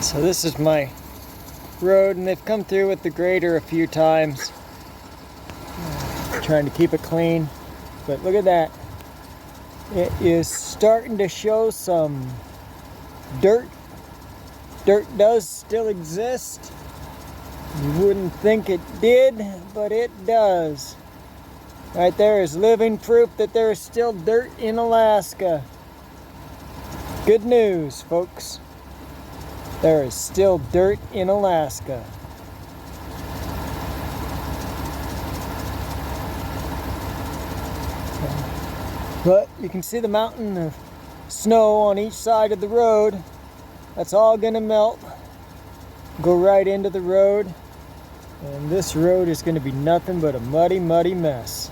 So this is my road, and they've come through with the grader a few times, trying to keep it clean. But look at that. It is starting to show some dirt. Dirt does still exist. You wouldn't think it did, but it does. Right there is living proof that there is still dirt in Alaska. Good news, folks. There is still dirt in Alaska. But you can see the mountain of snow on each side of the road. That's all gonna melt, go right into the road, and this road is gonna be nothing but a muddy, muddy mess.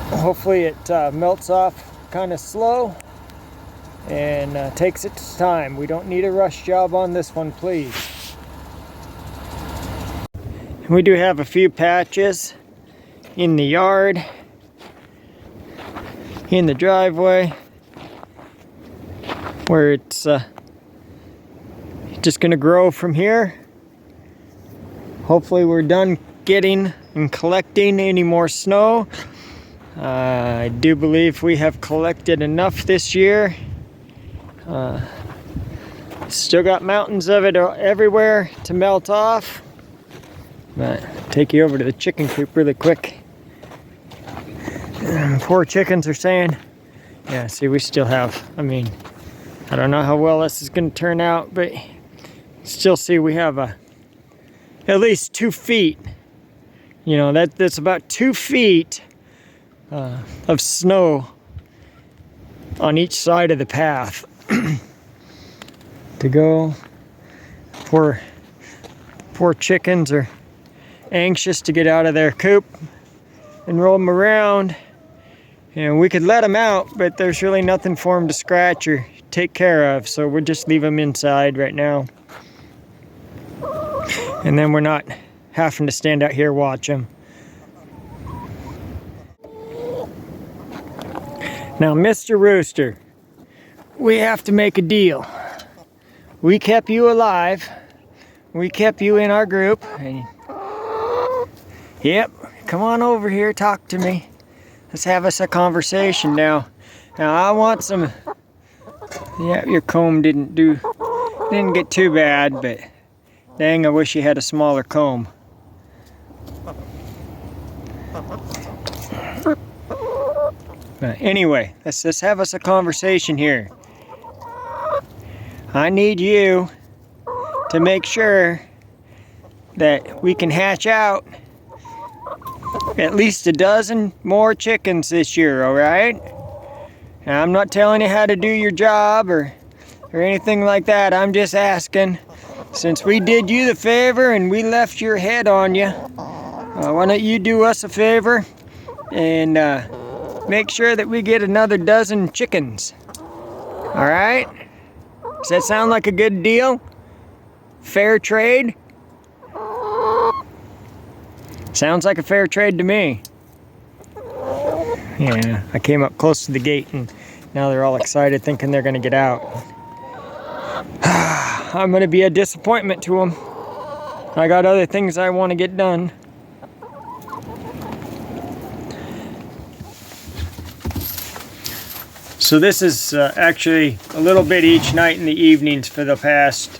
Hopefully it melts off kind of slow and takes its time. We don't need a rush job on this one, please. We do have a few patches in the yard, in the driveway, where it's just gonna grow from here. Hopefully we're done getting and collecting any more snow. I do believe we have collected enough this year. Still got mountains of it everywhere to melt off. But take you over to the chicken coop really quick. Poor chickens are saying, yeah, see, we still have, I don't know how well this is going to turn out, but still see we have at least 2 feet. You know, that's about 2 feet of snow on each side of the path to go. Poor chickens are anxious to get out of their coop and roll them around. And we could let them out, but there's really nothing for them to scratch or take care of, so we'll just leave them inside right now. And then we're not having to stand out here watch them. Now, Mr. Rooster, we have to make a deal. We kept you alive. We kept you in our group. And, yep, come on over here, talk to me. Let's have us a conversation now. Now, I want some... Yeah, your comb didn't get too bad, but dang, I wish you had a smaller comb. But anyway, let's have us a conversation here. I need you to make sure that we can hatch out at least a dozen more chickens this year, all right? Now, I'm not telling you how to do your job or anything like that. I'm just asking, since we did you the favor and we left your head on you, why don't you do us a favor and make sure that we get another dozen chickens? All right? Does that sound like a good deal? Fair trade? Sounds like a fair trade to me. Yeah, I came up close to the gate and now they're all excited thinking they're gonna get out. I'm gonna be a disappointment to them. I got other things I want to get done. So this is actually a little bit each night in the evenings for the past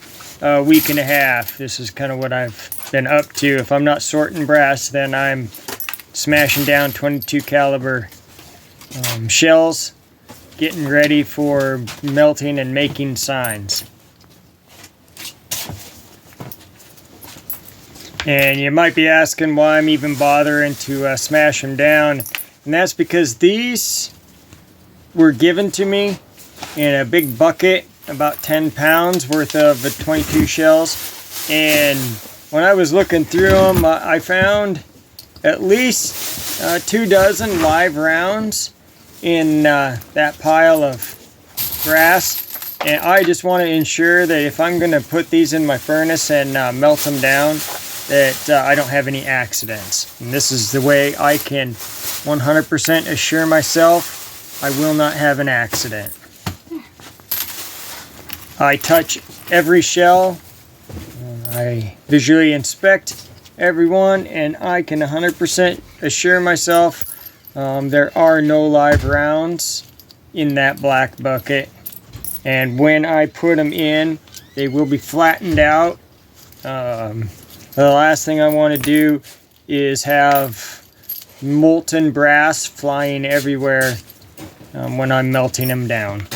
week and a half. This is kind of what I've been up to. If I'm not sorting brass, then I'm smashing down 22 caliber shells, getting ready for melting and making signs. And you might be asking why I'm even bothering to smash them down, and that's because these were given to me in a big bucket, about 10 pounds worth of 22 shells. And when I was looking through them, I found at least 2 dozen live rounds in that pile of brass. And I just want to ensure that if I'm going to put these in my furnace and melt them down, that I don't have any accidents. And this is the way I can 100% assure myself I will not have an accident. I touch every shell. I visually inspect everyone, and I can 100% assure myself there are no live rounds in that black bucket. And when I put them in, they will be flattened out. The last thing I want to do is have molten brass flying everywhere when I'm melting them down.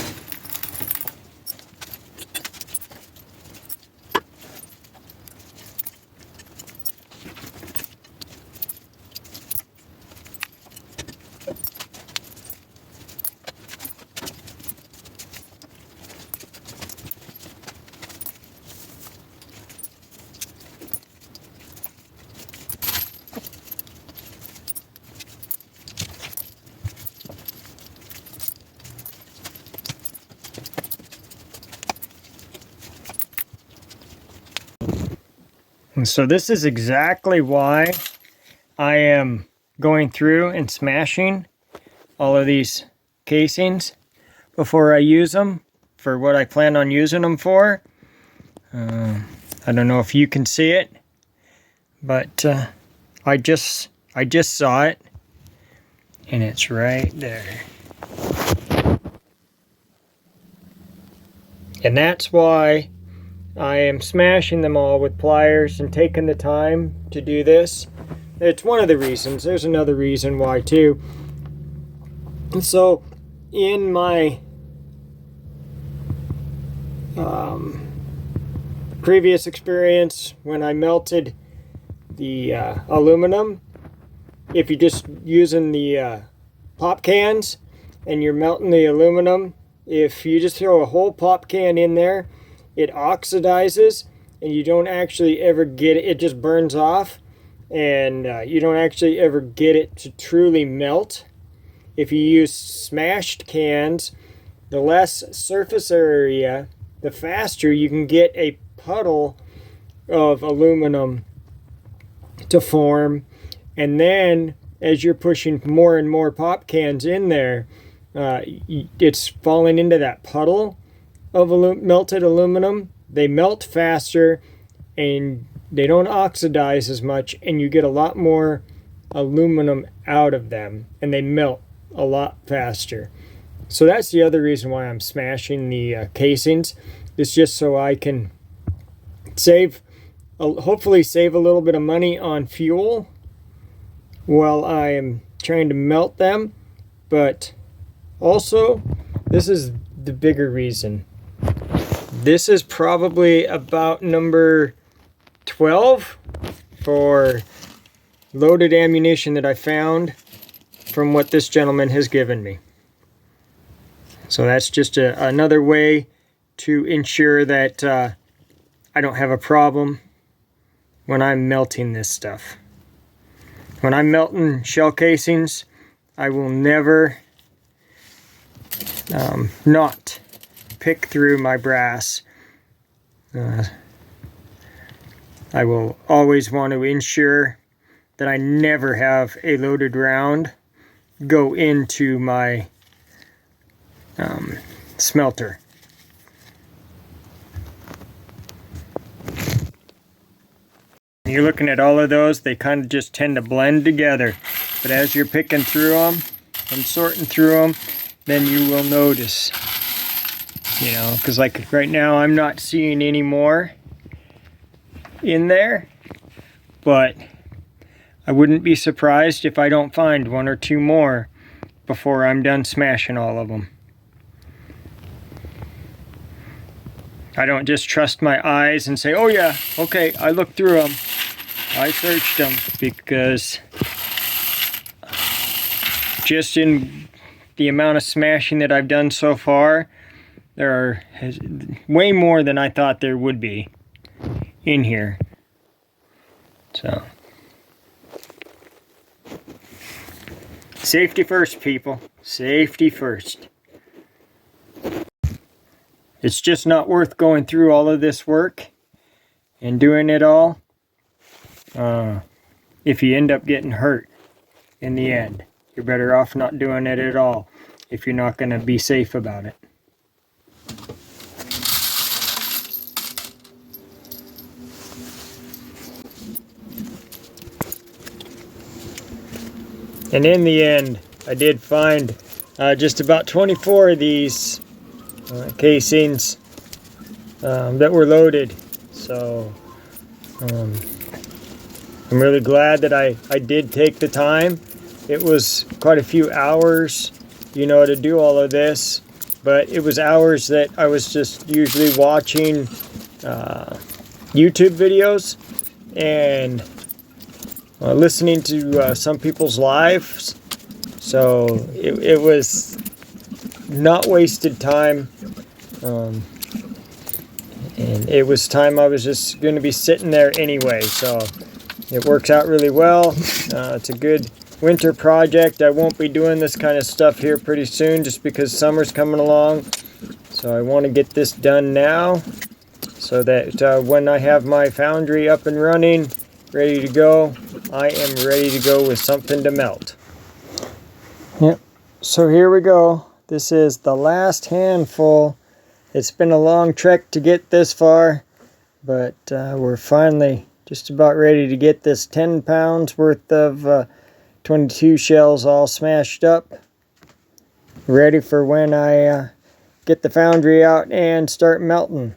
And so this is exactly why I am going through and smashing all of these casings before I use them for what I plan on using them for. I don't know if you can see it, but I just saw it, and it's right there. And that's why I am smashing them all with pliers and taking the time to do this. It's one of the reasons. There's another reason why too. And so in my previous experience, when I melted the aluminum, if you're just using the pop cans and you're melting the aluminum, if you just throw a whole pop can in there, it oxidizes and you don't actually ever get it. It just burns off, and you don't actually ever get it to truly melt. If you use smashed cans, the less surface area, the faster you can get a puddle of aluminum to form. And then as you're pushing more and more pop cans in there, it's falling into that puddle of melted aluminum. They melt faster and they don't oxidize as much, and you get a lot more aluminum out of them, and they melt a lot faster. So that's the other reason why I'm smashing the casings. It's just so I can hopefully save a little bit of money on fuel while I am trying to melt them. But also, this is the bigger reason. This is probably about number 12 for loaded ammunition that I found from what this gentleman has given me. So that's just another way to ensure that I don't have a problem when I'm melting this stuff. When I'm melting shell casings, I will never not pick through my brass. I will always want to ensure that I never have a loaded round go into my smelter. You're looking at all of those, they kind of just tend to blend together. But as you're picking through them and sorting through them, then you will notice, you know, because like right now I'm not seeing any more in there, but I wouldn't be surprised if I don't find one or two more before I'm done smashing all of them. I don't just trust my eyes and say, oh yeah, okay, I looked through them, I searched them, because just in the amount of smashing that I've done so far, there are way more than I thought there would be in here. So safety first, people. Safety first. It's just not worth going through all of this work and doing it all if you end up getting hurt in the end. You're better off not doing it at all if you're not going to be safe about it. And in the end, I did find just about 24 of these casings that were loaded. So I'm really glad that I did take the time. It was quite a few hours, you know, to do all of this, but it was hours that I was just usually watching YouTube videos and listening to some people's lives. So it was not wasted time. And it was time I was just going to be sitting there anyway. So it works out really well. It's a good winter project. I won't be doing this kind of stuff here pretty soon just because summer's coming along. So I want to get this done now so that when I have my foundry up and running, ready to go, I am ready to go with something to melt. Yep. So here we go. This is the last handful. It's been a long trek to get this far, but we're finally just about ready to get this 10 pounds worth of 22 shells all smashed up, ready for when I get the foundry out and start melting.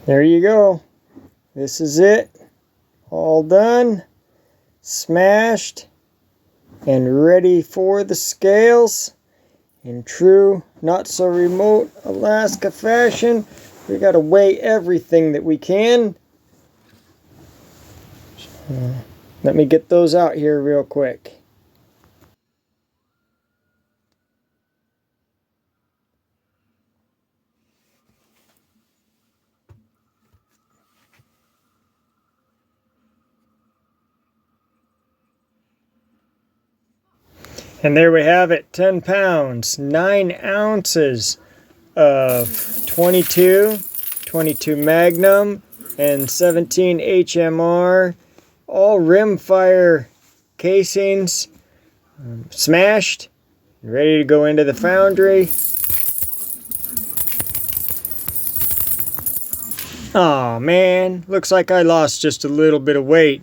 There you go. This is it. All done, smashed, and ready for the scales. In true, not so remote Alaska fashion, we got to weigh everything that we can. Let me get those out here real quick. And there we have it, 10 pounds, 9 ounces of 22 Magnum, and 17 HMR, all rimfire casings, smashed, ready to go into the foundry. Aw, man, looks like I lost just a little bit of weight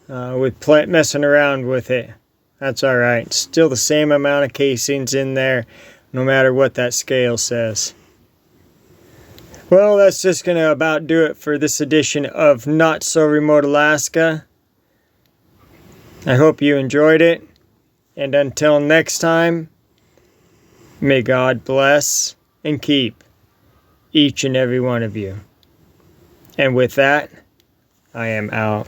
with messing around with it. That's alright, still the same amount of casings in there, no matter what that scale says. Well, that's just going to about do it for this edition of Not So Remote Alaska. I hope you enjoyed it, and until next time, may God bless and keep each and every one of you. And with that, I am out.